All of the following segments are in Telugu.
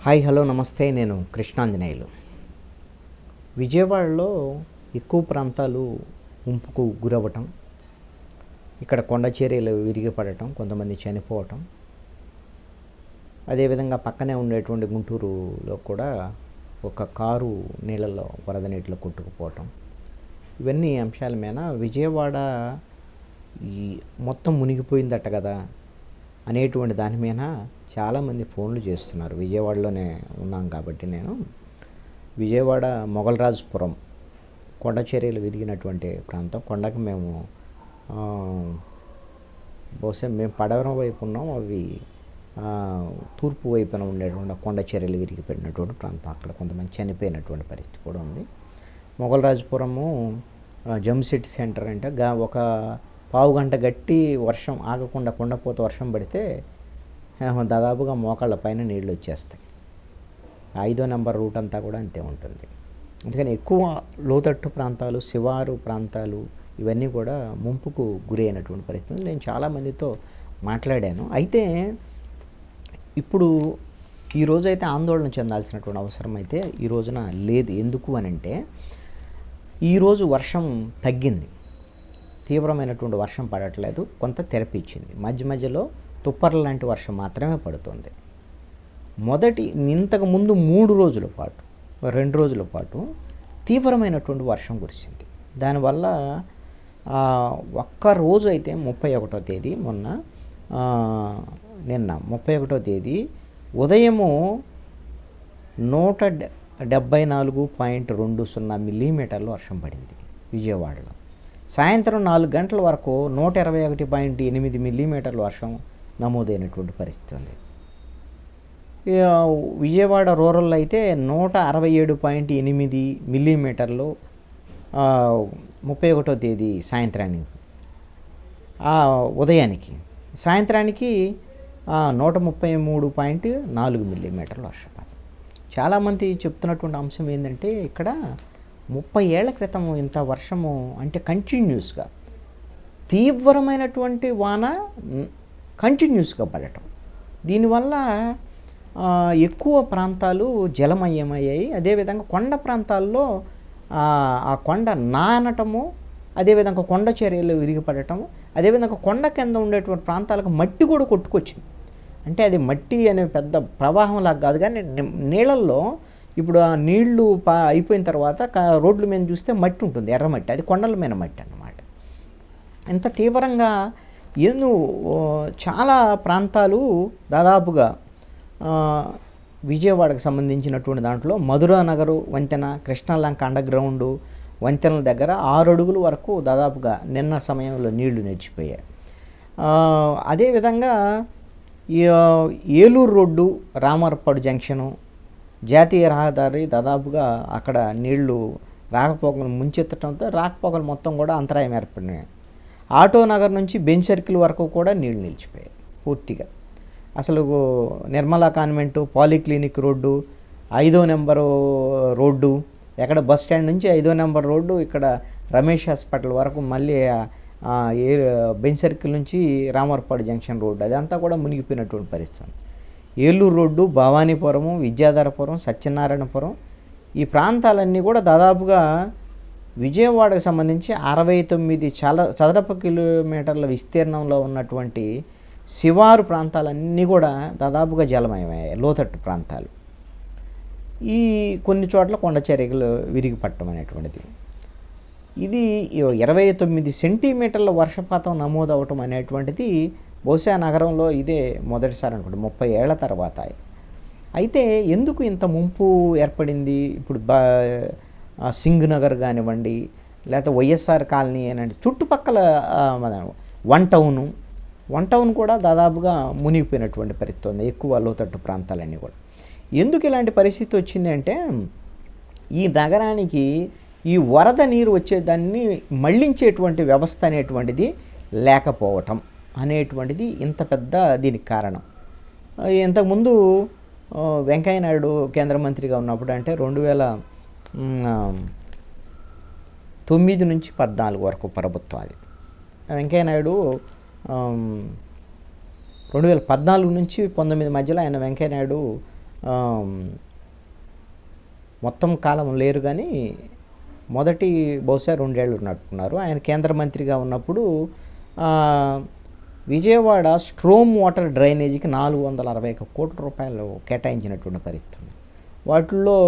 హాయ్ హలో నమస్తే. నేను కృష్ణాంజనేయులు. విజయవాడలో ఎక్కువ ప్రాంతాలు ముంపుకు గురవ్వటం, ఇక్కడ కొండ చర్యలు విరిగిపడటం, కొంతమంది చనిపోవటం, అదేవిధంగా పక్కనే ఉండేటువంటి గుంటూరులో కూడా ఒక కారు నీళ్ళల్లో వరద నీటిలో కొట్టుకుపోవటం, ఇవన్నీ అంశాల మీద విజయవాడ ఈ మొత్తం మునిగిపోయిందట కదా అనేటువంటి దాని మీద చాలామంది ఫోన్లు చేస్తున్నారు. విజయవాడలోనే ఉన్నాం కాబట్టి నేను విజయవాడ మొగల్రాజుపురం కొండ చర్యలు విరిగినటువంటి ప్రాంతం. కొండకు మేము బహుశా మేము పడవరం వైపు ఉన్నాం, అవి తూర్పు వైపున ఉండేటువంటి కొండ చర్యలు విరిగిపోయినటువంటి ప్రాంతం. అక్కడ కొంతమంది చనిపోయినటువంటి పరిస్థితి కూడా ఉంది. మొగల్రాజుపురము జంసిటీ సెంటర్ అంటే ఒక పావు గంట గట్టి వర్షం ఆగకుండా కొండపోత వర్షం పడితే దాదాపుగా మోకాళ్ళ పైన నీళ్ళు వచ్చేస్తాయి. 5వ నెంబర్ రూట్ అంతా కూడా అంతే ఉంటుంది. అందుకని ఎక్కువ లోతట్టు ప్రాంతాలు, శివారు ప్రాంతాలు ఇవన్నీ కూడా ముంపుకు గురి అయినటువంటి పరిస్థితులు. నేను చాలామందితో మాట్లాడాను. అయితే ఇప్పుడు ఈరోజైతే ఆందోళన చెందాల్సినటువంటి అవసరం అయితే ఈ రోజున లేదు. ఎందుకు అని అంటే ఈరోజు వర్షం తగ్గింది, తీవ్రమైనటువంటి వర్షం పడట్లేదు, కొంత తెరపి ఇచ్చింది. మధ్య మధ్యలో తుప్పర్ల లాంటి వర్షం మాత్రమే పడుతుంది. ఇంతకు ముందు 2 రోజుల పాటు తీవ్రమైనటువంటి వర్షం కురిసింది. దానివల్ల ఒక్క రోజు అయితే 31వ తేదీ నిన్న 31వ తేదీ ఉదయము 174.20 మిల్లీమీటర్లు వర్షం పడింది విజయవాడలో. సాయంత్రం 4 గంటల వరకు 121.8 మిల్లీమీటర్ల వర్షం నమోదైనటువంటి పరిస్థితి ఉంది. విజయవాడ రూరల్ అయితే 167.8 మిల్లీమీటర్లు 31వ తేదీ సాయంత్రానికి, ఉదయానికి. సాయంత్రానికి 133.4 మిల్లీమీటర్ల వర్షపాతం. చాలామంది చెప్తున్నటువంటి అంశం ఏంటంటే ఇక్కడ 30 ఏళ్ల క్రితం ఇంత వర్షము అంటే కంటిన్యూస్గా తీవ్రమైనటువంటి వాన కంటిన్యూస్గా పడటం, దీనివల్ల ఎక్కువ ప్రాంతాలు జలమయమయ్యాయి. అదేవిధంగా కొండ ప్రాంతాల్లో ఆ కొండ నానటము, అదేవిధంగా కొండ చర్యలు విరిగిపడటము, అదేవిధంగా కొండ కింద ఉండేటువంటి ప్రాంతాలకు మట్టి కూడా కొట్టుకొచ్చింది. అంటే అది మట్టి అనే పెద్ద ప్రవాహంలాగా కాదు, కానీ నీళ్ళల్లో ఇప్పుడు ఆ నీళ్లు అయిపోయిన తర్వాత రోడ్ల మీద చూస్తే మట్టి ఉంటుంది, ఎర్రమట్టి, అది కొండల మీద మట్టి అన్నమాట. ఇంత తీవ్రంగా చాలా ప్రాంతాలు దాదాపుగా విజయవాడకు సంబంధించినటువంటి దాంట్లో మధురా నగరు వంతెన, కృష్ణలంక అండర్గ్రౌండు వంతెనల దగ్గర 6 అడుగుల వరకు దాదాపుగా నిన్న సమయంలో నీళ్లు నిలిచిపోయాయి. అదేవిధంగా ఏలూరు రోడ్డు, రామర్పాడు జంక్షను, జాతీయ రహదారి దాదాపుగా అక్కడ నీళ్లు రాకపోకలు ముంచెత్తడంతో రాకపోకలు మొత్తం కూడా అంతరాయం ఏర్పడినాయి. ఆటో నగర్ నుంచి బెంచ్ సర్కిల్ వరకు కూడా నీళ్లు నిలిచిపోయాయి పూర్తిగా. అసలు నిర్మలా కాన్వెంటు, పాలీక్లినిక్ రోడ్డు, 5వ నెంబరు రోడ్డు, ఎక్కడ బస్ స్టాండ్ నుంచి 5వ నెంబర్ రోడ్డు, ఇక్కడ రమేష్ హాస్పిటల్ వరకు, మళ్ళీ బెంచ్ సర్కిల్ నుంచి రామర్పాడు జంక్షన్ రోడ్డు, అదంతా కూడా మునిగిపోయినటువంటి పరిస్థితి. ఏలూరు రోడ్డు, భవానీపురము, విద్యాధరపురం, సత్యనారాయణపురం, ఈ ప్రాంతాలన్నీ కూడా దాదాపుగా విజయవాడకు సంబంధించి 69 చదరపు కిలోమీటర్ల విస్తీర్ణంలో ఉన్నటువంటి శివారు ప్రాంతాలన్నీ కూడా దాదాపుగా జలమయమయ్యాయి, లోతట్టు ప్రాంతాలు. ఈ కొన్ని చోట్ల కొండ చర్యలు విరిగిపట్టడం అనేటువంటిది, ఇది 29 సెంటీమీటర్ల వర్షపాతం నమోదవటం అనేటువంటిది బహుశా నగరంలో ఇదే మొదటిసారి అనుకుంటే 30 ఏళ్ల తర్వాత. అయితే ఎందుకు ఇంత ముంపు ఏర్పడింది? ఇప్పుడు సింగ్ నగర్ కానివ్వండి, లేకపోతే వైఎస్ఆర్ కాలనీ అనండి, చుట్టుపక్కల వన్ టౌన్ కూడా దాదాపుగా మునిగిపోయినటువంటి పరిస్థితి ఉంది, ఎక్కువ లోతట్టు ప్రాంతాలన్నీ కూడా. ఎందుకు ఇలాంటి పరిస్థితి వచ్చింది అంటే ఈ నగరానికి ఈ వరద నీరు వచ్చేదాన్ని మళ్లించేటువంటి వ్యవస్థ అనేటువంటిది లేకపోవటం అనేటువంటిది ఇంత పెద్ద దీనికి కారణం. ఇంతకుముందు వెంకయ్యనాయుడు కేంద్ర మంత్రిగా ఉన్నప్పుడు, అంటే 2009 నుంచి 14 వరకు ప్రభుత్వం అది. వెంకయ్యనాయుడు 2014 నుంచి 19 మధ్యలో ఆయన వెంకయ్యనాయుడు మొత్తం కాలం లేరు కానీ మొదటి బహుశా 2 ఏళ్ళు ఉన్నట్టున్నారు. ఆయన కేంద్ర మంత్రిగా ఉన్నప్పుడు విజయవాడ స్ట్రోమ్ వాటర్ డ్రైనేజీకి 461 కోట్ల రూపాయలు కేటాయించినటువంటి పరిస్థితి. వాటిల్లో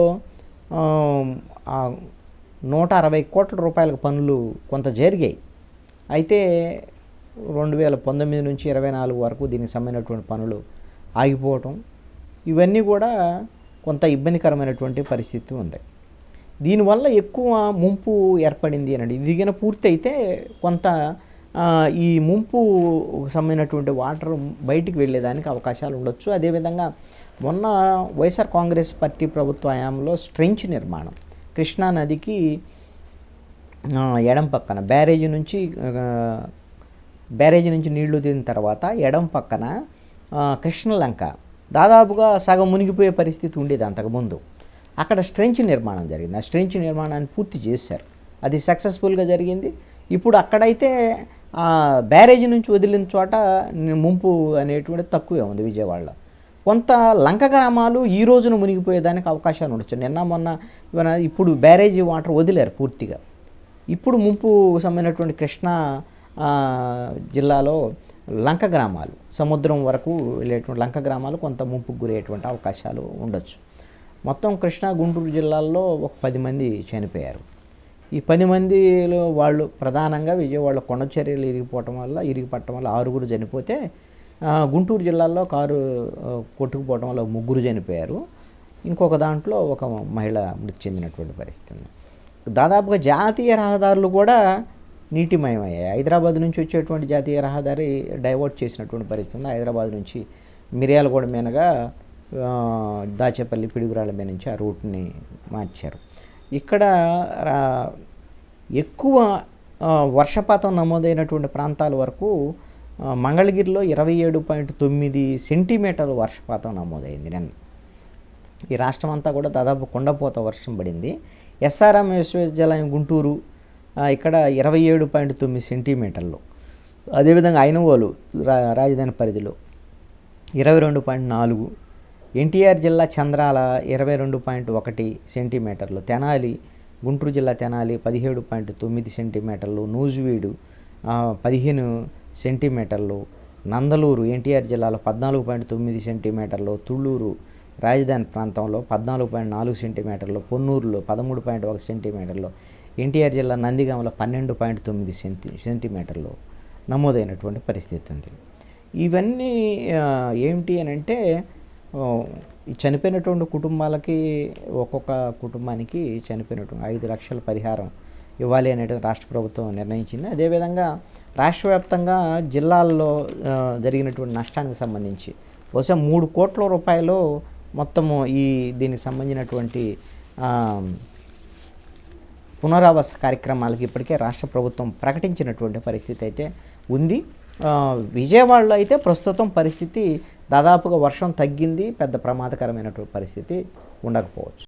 160 కోట్ల రూపాయల పనులు కొంత జరిగాయి. అయితే 2019 నుంచి 24 వరకు దీనికి సంబంధించినటువంటి పనులు ఆగిపోవటం, ఇవన్నీ కూడా కొంత ఇబ్బందికరమైనటువంటి పరిస్థితి ఉంది. దీనివల్ల ఎక్కువ ముంపు ఏర్పడింది అనండి. ఇది గిన పూర్తి అయితే కొంత ఈ ముంపు సంబంధించినటువంటి వాటర్ బయటికి వెళ్ళేదానికి అవకాశాలు ఉండొచ్చు. అదేవిధంగా మొన్న వైఎస్ఆర్ కాంగ్రెస్ పార్టీ ప్రభుత్వ హయాంలో స్ట్రెంచ్ నిర్మాణం కృష్ణా నదికి ఎడం పక్కన బ్యారేజీ నుంచి నీళ్లు దిగిన తర్వాత ఎడం పక్కన కృష్ణలంక దాదాపుగా సగం మునిగిపోయే పరిస్థితి ఉండేది అంతకుముందు. అక్కడ స్ట్రెంచ్ నిర్మాణం జరిగింది. ఆ స్ట్రెంచ్ నిర్మాణాన్ని పూర్తి చేశారు. అది సక్సెస్ఫుల్గా జరిగింది. ఇప్పుడు అక్కడైతే బ్యారేజీ నుంచి వదిలిన చోట ముంపు అనేటువంటి తక్కువే ఉంది విజయవాడలో. కొంత లంక గ్రామాలు ఈ రోజున మునిగిపోయేదానికి అవకాశాలు ఉండొచ్చు. నిన్న మొన్న ఇప్పుడు బ్యారేజీ వాటర్ వదిలేరు పూర్తిగా. ఇప్పుడు ముంపు సంబంధించినటువంటి కృష్ణా జిల్లాలో లంక గ్రామాలు, సముద్రం వరకు వెళ్ళేటువంటి లంక గ్రామాలు కొంత ముంపుకు గురయ్యేటువంటి అవకాశాలు ఉండొచ్చు. మొత్తం కృష్ణా గుంటూరు జిల్లాల్లో ఒక 10 మంది చనిపోయారు. ఈ 10 మందిలో వాళ్ళు ప్రధానంగా విజయవాడలో కొండ చర్యలు ఇరిగిపట్టడం వల్ల 6 చనిపోతే, గుంటూరు జిల్లాలో కారు కొట్టుకుపోవడం వల్ల 3 చనిపోయారు. ఇంకొక దాంట్లో ఒక మహిళ మృతి చెందినటువంటి పరిస్థితి. దాదాపుగా జాతీయ రహదారులు కూడా నీటిమయమయ్యాయి. హైదరాబాద్ నుంచి వచ్చేటువంటి జాతీయ రహదారి డైవర్ట్ చేసినటువంటి పరిస్థితి. హైదరాబాద్ నుంచి మిర్యాలగూడ మీదుగా దాచేపల్లి పిడుగురాళ్ళ మీద నుంచి ఆ రూట్ని మార్చారు. ఇక్కడ ఎక్కువ వర్షపాతం నమోదైనటువంటి ప్రాంతాల వరకు మంగళగిరిలో 27.9 సెంటీమీటర్ల వర్షపాతం నమోదైంది నిన్న. ఈ రాష్ట్రం అంతా కూడా దాదాపు కుండపోత వర్షం పడింది. ఎస్ఆర్ఎం విశ్వవిద్యాలయం గుంటూరు ఇక్కడ 27.9 సెంటీమీటర్లు. అదేవిధంగా ఐనవోలు రాజధాని పరిధిలో 22.4, ఎన్టీఆర్ జిల్లా చంద్రాల 22.1 సెంటీమీటర్లు, తెనాలి గుంటూరు జిల్లా తెనాలి 17.9 సెంటీమీటర్లు, నూజివీడు 15 సెంటీమీటర్లు, నందలూరు ఎన్టీఆర్ జిల్లాలో 14.9 సెంటీమీటర్లు, తుళ్ళూరు రాజధాని ప్రాంతంలో 14.4 సెంటీమీటర్లు, పొన్నూరులో 13.1 సెంటీమీటర్లు, ఎన్టీఆర్ జిల్లా నందిగామలో 12.9 సెంటీమీటర్లు నమోదైనటువంటి పరిస్థితి ఉంది. ఇవన్నీ ఏమిటి అని అంటే చనిపోయినటువంటి కుటుంబాలకి ఒక్కొక్క కుటుంబానికి చనిపోయినటువంటి 5 లక్షల పరిహారం ఇవ్వాలి అనేటువంటి రాష్ట్ర ప్రభుత్వం నిర్ణయించింది. అదేవిధంగా రాష్ట్ర వ్యాప్తంగా జిల్లాల్లో జరిగినటువంటి నష్టానికి సంబంధించి బహుశా 3 కోట్ల రూపాయలు మొత్తము దీనికి సంబంధించినటువంటి పునరావాస కార్యక్రమాలకి ఇప్పటికే రాష్ట్ర ప్రభుత్వం ప్రకటించినటువంటి పరిస్థితి అయితే ఉంది. విజయవాడలో అయితే ప్రస్తుతం పరిస్థితి దాదాపుగా వర్షం తగ్గింది, పెద్ద ప్రమాదకరమైనటువంటి పరిస్థితి ఉండకపోవచ్చు.